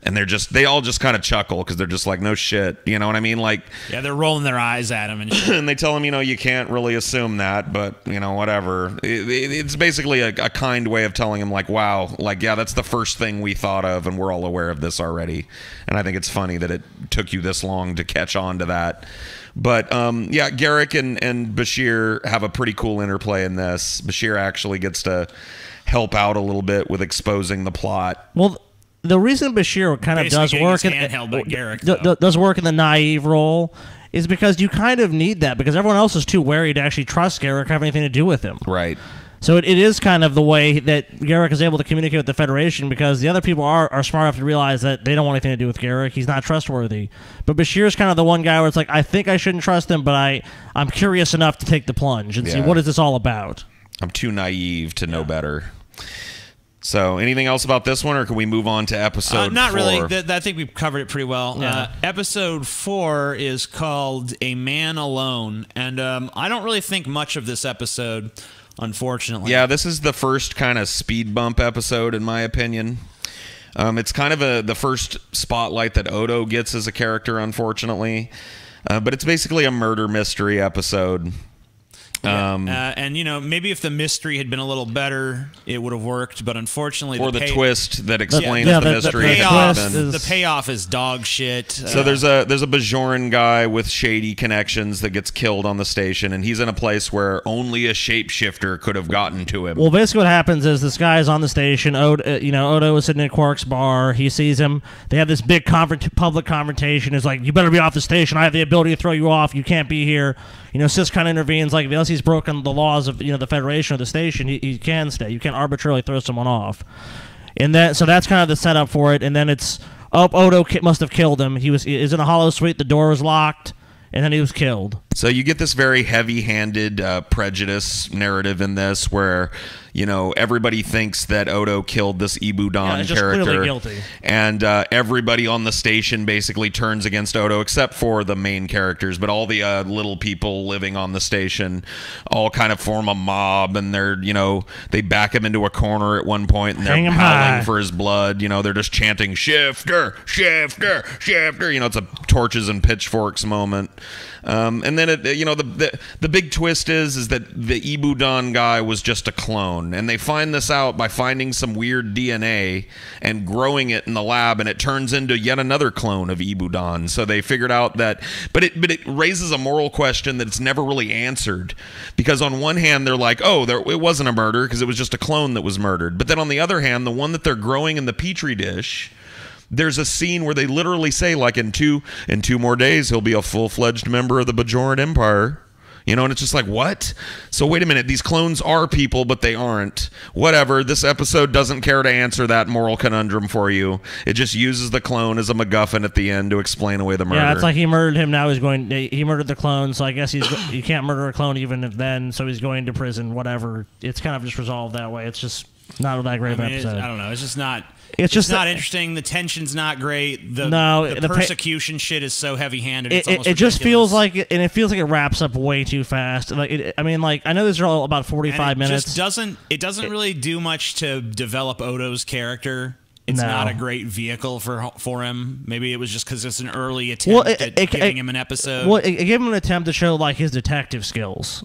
And they all just kind of chuckle because they're just like, no shit. You know what I mean? Like, Yeah, they're rolling their eyes at him and shit. and they tell him, you know, you can't really assume that, but, you know, whatever. It's basically a kind way of telling him, like, wow, like, yeah, that's the first thing we thought of, and we're all aware of this already. And I think it's funny that it took you this long to catch on to that. But, yeah, Garak and Bashir have a pretty cool interplay in this. Bashir actually gets to help out a little bit with exposing the plot. Well, the reason Bashir kind of Basically does work getting his hand held by Garak, does work in the naive role is because you kind of need that, because everyone else is too wary to actually trust Garak or have anything to do with him. Right. So it is kind of the way that Garak is able to communicate with the Federation, because the other people are smart enough to realize that they don't want anything to do with Garak. He's not trustworthy. But Bashir's kind of the one guy where it's like, I think I shouldn't trust him, but I'm curious enough to take the plunge and see, what is this all about? I'm too naive to know better. So, anything else about this one, or can we move on to episode Not 4? really. I think we've covered it pretty well. Yeah. Episode 4 is called A Man Alone, and I don't really think much of this episode, unfortunately. Yeah, this is the first kind of speed bump episode, in my opinion. It's kind of the first spotlight that Odo gets as a character, unfortunately. But it's basically a murder mystery episode. And, you know, maybe if the mystery had been a little better, it would have worked. But unfortunately, Or the twist that explains Yeah, the the mystery. payoff has been- is- the payoff is dog shit. So there's a Bajoran guy with shady connections that gets killed on the station, and he's in a place where only a shapeshifter could have gotten to him. Well, basically what happens is this guy is on the station. Odo is sitting in Quark's bar. He sees him. They have this big public confrontation. It's like, you better be off the station. I have the ability to throw you off. You can't be here. You know, Sis kind of intervenes, like, unless he's broken the laws of, you know, the Federation or the station, he can stay. You can't arbitrarily throw someone off. And so that's kind of the setup for it. And then it's, Odo must have killed him. He is in a hollow suite. The door was locked, and then he was killed. So you get this very heavy-handed prejudice narrative in this, where, you know, everybody thinks that Odo killed this Ibudan it's just character, clearly guilty. and everybody on the station basically turns against Odo, except for the main characters. But all the little people living on the station all kind of form a mob, and they're, you know, they back him into a corner at one point, and Hang they're him howling high. for his blood. You know, they're just chanting "Shifter, Shifter, Shifter." You know, it's a torches and pitchforks moment. And then the big twist is that the Ibudan guy was just a clone, and they find this out by finding some weird DNA and growing it in the lab, and it turns into yet another clone of Ibudan. So they figured out that, but it raises a moral question that's never really answered, because on one hand they're like, it wasn't a murder because it was just a clone that was murdered, but then on the other hand, the one that they're growing in the petri dish, there's a scene where they literally say, like, in two more days he'll be a full-fledged member of the Bajoran Empire. You know, and it's just like, what? So wait a minute, these clones are people, but they aren't. Whatever, this episode doesn't care to answer that moral conundrum for you. It just uses the clone as a MacGuffin at the end to explain away the murder. Yeah, it's like he murdered him, now he murdered the clone, so I guess you can't murder a clone even if then, so he's going to prison, whatever. It's kind of just resolved that way. It's just not that great of an episode. I don't know, it's just not... It's just not interesting. The tension's not great. The persecution shit is so heavy-handed. It just feels like it, and it feels like it wraps up way too fast. Like I know these are all about 45 minutes. It doesn't really do much to develop Odo's character. It's not a great vehicle for him. Maybe it was just because it's an early attempt at giving him an episode. Well, it gave him an attempt to show like his detective skills.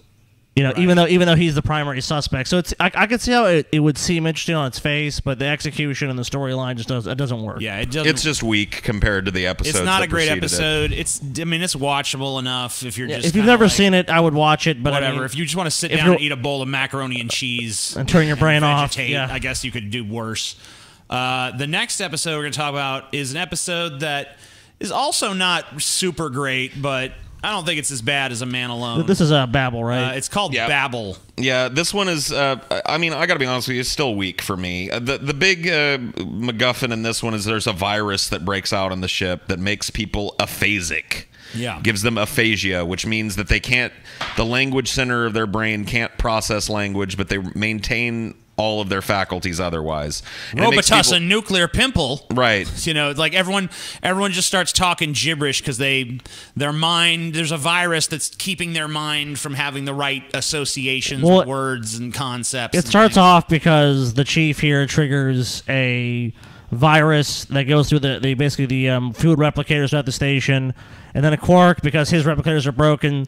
You know, right. even though he's the primary suspect, so it's I could see how it would seem interesting on its face, but the execution and the storyline just doesn't work. Yeah, it doesn't. It's just weak compared to the episodes. It's not a great episode. It's watchable enough if you're just. If you've never seen it, I would watch it. But whatever. If you just want to sit down and eat a bowl of macaroni and cheese and turn your brain off, I guess you could do worse. The next episode we're going to talk about is an episode that is also not super great, but I don't think it's as bad as A Man Alone. This is Babble, right? It's called Babble. Yeah, this one is, I got to be honest with you, it's still weak for me. The big MacGuffin in this one is there's a virus that breaks out on the ship that makes people aphasic. Yeah. Gives them aphasia, which means that the language center of their brain can't process language, but they maintain all of their faculties otherwise. Robitussin a nuclear pimple. Right. You know, like everyone just starts talking gibberish because their mind, there's a virus that's keeping their mind from having the right associations with words and concepts. It starts off because the chief here triggers a virus that goes through the food replicators at the station, and then a Quark, because his replicators are broken,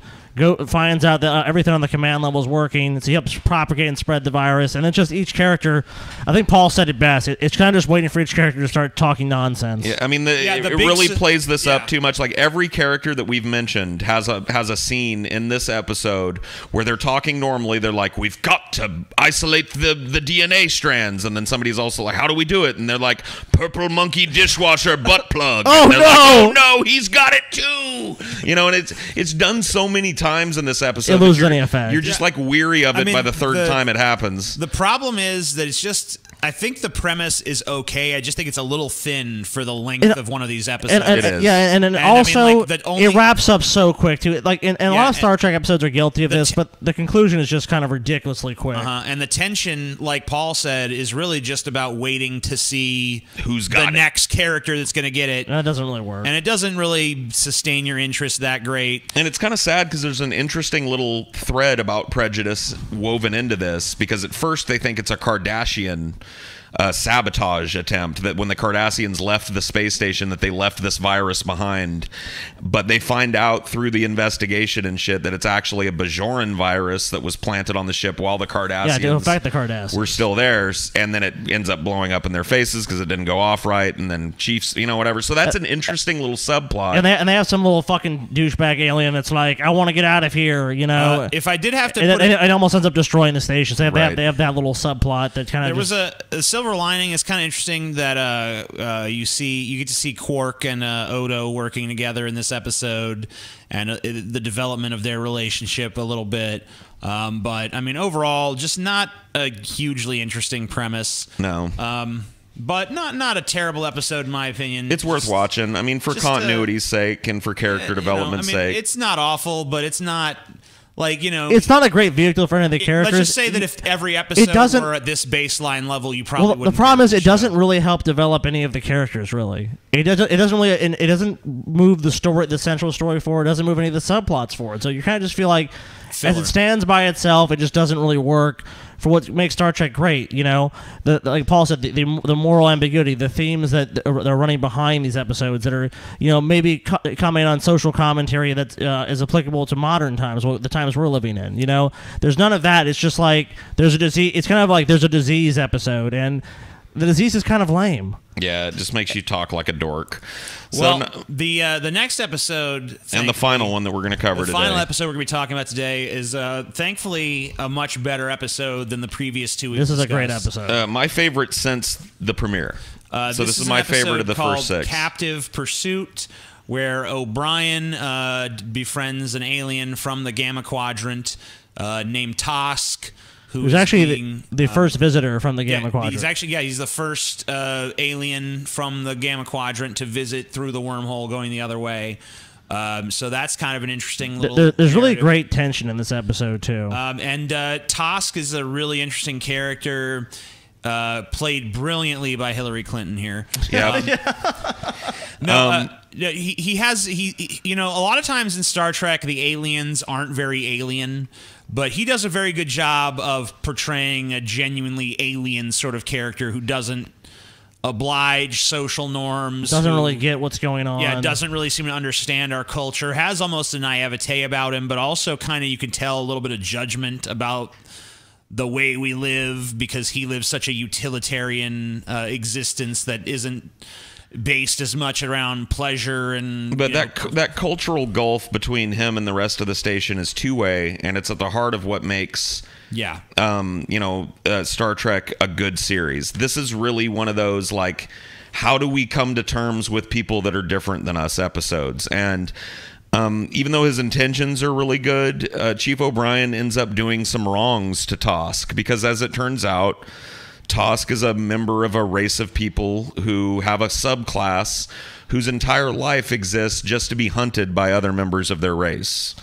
finds out that everything on the command level is working, so he helps propagate and spread the virus. And then just each character, I think Paul said it best, it's kind of just waiting for each character to start talking nonsense. Yeah, I mean, it really plays this up too much. Like every character that we've mentioned has a scene in this episode where they're talking normally. They're like, we've got to isolate the DNA strands, and then somebody's also like, how do we do it? And they're like, purple monkey dishwasher butt plug. Oh no! Like, oh no, he's got it too. You know, and it's done so many times in this episode. It loses any effect. You're just like weary of it by the third time it happens. The problem is that it's just, I think the premise is okay. I just think it's a little thin for the length of one of these episodes. It is. Yeah, and also it wraps up so quick too. Like, and a lot of Star Trek episodes are guilty of this, but the conclusion is just kind of ridiculously quick. And the tension, like Paul said, is really just about waiting to see who's got the next character that's going to get it. That doesn't really work, and it doesn't really sustain your interest that great. And it's kind of sad because there's an interesting little thread about prejudice woven into this, because at first they think it's a Kardashian sabotage attempt, that when the Cardassians left the space station that they left this virus behind, but they find out through the investigation and shit that it's actually a Bajoran virus that was planted on the ship while the Cardassians were still there, and then it ends up blowing up in their faces because it didn't go off right, and then Chiefs, whatever. So that's an interesting little subplot. And they have some little fucking douchebag alien that's like, I want to get out of here, if I did have to it almost ends up destroying the station. So they have that little subplot that kind of was a silver lining. Is kind of interesting that you get to see Quark and Odo working together in this episode, and the development of their relationship a little bit. But I mean, overall, just not a hugely interesting premise. No. But not a terrible episode in my opinion. It's worth watching. I mean, for continuity's sake and for character development's sake. It's not awful, but it's not. It's not a great vehicle for any of the characters. Let's just say that if every episode were at this baseline level, you probably wouldn't. The problem is it doesn't really help develop any of the characters. Really, it doesn't move the story, the central story forward. It doesn't move any of the subplots forward. So you kind of just feel like, as it stands by itself, it just doesn't really work for what makes Star Trek great. Like Paul said, the moral ambiguity, the themes that are running behind these episodes that are, maybe comment on social commentary that is applicable to modern times, the times we're living in. There's none of that. It's just like there's a disease. It's kind of like there's a disease episode, and the disease is kind of lame. Yeah, it just makes you talk like a dork. The next episode, and the final one that we're going to cover today. The final episode we're going to be talking about today is thankfully a much better episode than the previous two we've discussed. This is a great episode. My favorite since the premiere. So this is my favorite of the first six. Captive Pursuit, where O'Brien befriends an alien from the Gamma Quadrant named Tosk, who's actually the first visitor from the Gamma Quadrant. He's the first alien from the Gamma Quadrant to visit through the wormhole going the other way. So that's kind of an interesting little There's really great tension in this episode, too. And Tosk is a really interesting character, played brilliantly by Hillary Clinton here. He has a lot of times in Star Trek, the aliens aren't very alien, but he does a very good job of portraying a genuinely alien sort of character who doesn't oblige social norms, doesn't really get what's going on. Yeah, doesn't really seem to understand our culture, has almost a naivete about him, but also kind of, you can tell a little bit of judgment about the way we live, because he lives such a utilitarian existence that isn't based as much around pleasure and. But that cultural gulf between him and the rest of the station is two-way, and it's at the heart of what makes Star Trek a good series. This is really one of those, like, how do we come to terms with people that are different than us episodes. And even though his intentions are really good, Chief O'Brien ends up doing some wrongs to Tosk, because as it turns out, Tosk is a member of a race of people who have a subclass whose entire life exists just to be hunted by other members of their race.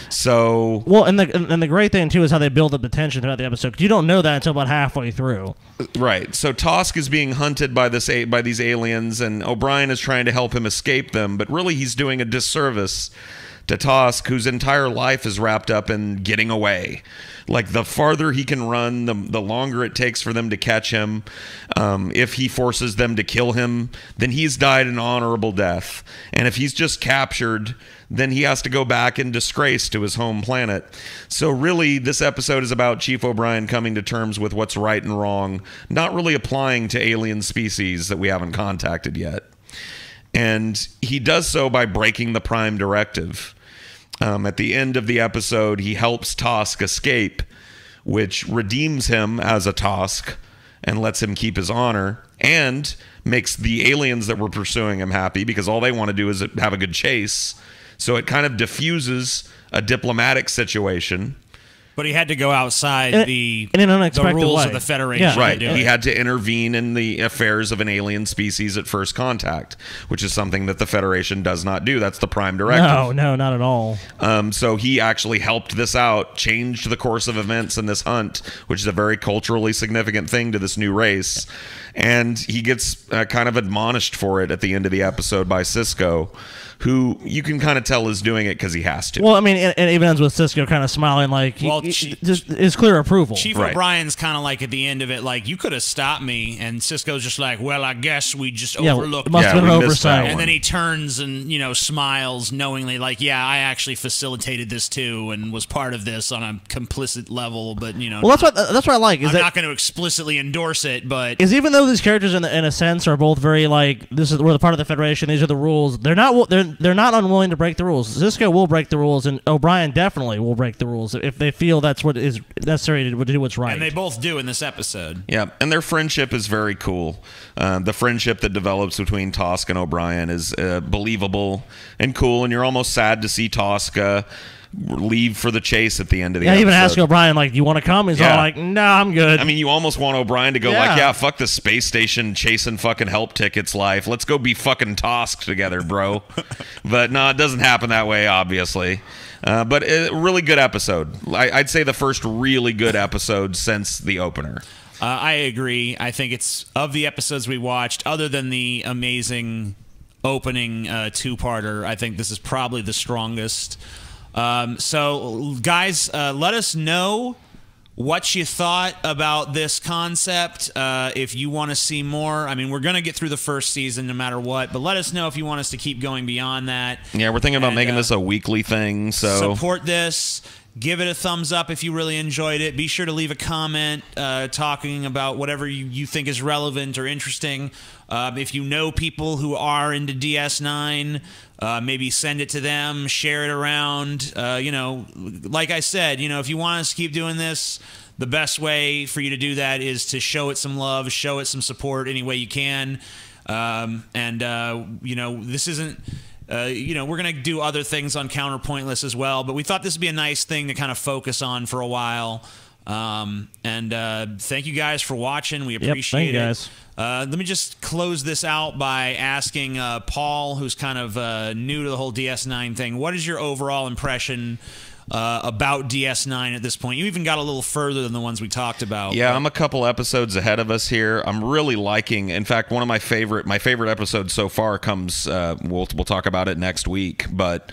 So and the great thing too is how they build up the tension throughout the episode, because you don't know that until about halfway through. Right. So Tosk is being hunted by these aliens, and O'Brien is trying to help him escape them, but really he's doing a disservice to Tosk, whose entire life is wrapped up in getting away. Like, the farther he can run, the longer it takes for them to catch him. If he forces them to kill him, then he's died an honorable death. And if he's just captured, then he has to go back in disgrace to his home planet. So really, this episode is about Chief O'Brien coming to terms with what's right and wrong, not really applying to alien species that we haven't contacted yet. And he does so by breaking the Prime Directive. At the end of the episode, he helps Tosk escape, which redeems him as a Tosk and lets him keep his honor, and makes the aliens that were pursuing him happy, because all they want to do is have a good chase. So it kind of diffuses a diplomatic situation. But he had to go outside in an unexpected the rules way of the Federation. Yeah. Right. He had to intervene in the affairs of an alien species at first contact, which is something that the Federation does not do. That's the Prime Directive. No, not at all. So he actually helped this out, changed the course of events in this hunt, which is a very culturally significant thing to this new race. And he gets kind of admonished for it at the end of the episode by Sisko, who you can kind of tell is doing it because he has to. Well, I mean, it even ends with Sisko kind of smiling, like, just his clear approval. Chief O'Brien's kind of like, at the end of it, like, you could have stopped me, and Sisko's just like, well, I guess we just overlooked it. Must have been an oversight. And then he turns and, smiles knowingly, like, yeah, I actually facilitated this too and was part of this on a complicit level, but, Well, that's what I like. I'm not going to explicitly endorse it, but... is even though these characters, in a sense, are both very, like, we're the part of the Federation, these are the rules, they're not unwilling to break the rules. Sisko will break the rules, and O'Brien definitely will break the rules if they feel that's what is necessary to do what's right. And they both do in this episode. Yeah, and their friendship is very cool. The friendship that develops between Tosk and O'Brien is believable and cool, and you're almost sad to see Tosk leave for the chase at the end of the episode. Yeah, even ask O'Brien, like, you want to come? He's all like, no, I'm good. I mean, you almost want O'Brien to go like, fuck the space station chasing fucking help tickets life. Let's go be fucking Tosk together, bro. But no, it doesn't happen that way, obviously. But a really good episode. I'd say the first really good episode since the opener. I agree. I think it's, of the episodes we watched, other than the amazing opening two-parter, I think this is probably the strongest. So, guys, let us know what you thought about this concept. If you want to see more, I mean, we're going to get through the first season no matter what, but let us know if you want us to keep going beyond that. Yeah, we're thinking about making this a weekly thing. So support this. Give it a thumbs up if you really enjoyed it. Be sure to leave a comment talking about whatever you think is relevant or interesting. If you know people who are into DS9, maybe send it to them, share it around. Like I said, if you want us to keep doing this, the best way for you to do that is to show it some love, show it some support any way you can. This isn't... we're going to do other things on Counterpointless as well, but we thought this would be a nice thing to kind of focus on for a while. Thank you guys for watching. We appreciate thank you guys. Let me just close this out by asking Paul, who's kind of new to the whole DS9 thing, what is your overall impression about DS9 at this point? You even got a little further than the ones we talked about. Yeah, I'm a couple episodes ahead of us here. I'm really liking. In fact, one of my favorite episodes so far comes. We'll talk about it next week, but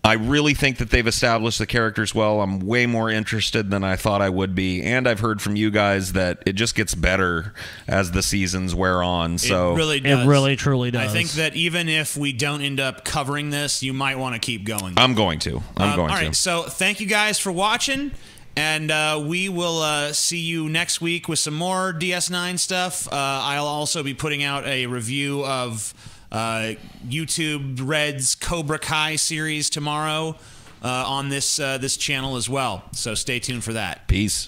I really think that they've established the characters well. I'm way more interested than I thought I would be, and I've heard from you guys that it just gets better as the seasons wear on. So it really does. It really, truly does. I think that even if we don't end up covering this, you might want to keep going. I'm going to. All right, so thank you guys for watching, and we will see you next week with some more DS9 stuff. I'll also be putting out a review of YouTube Red's Cobra Kai series tomorrow on this channel as well. So stay tuned for that. Peace.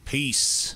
Peace.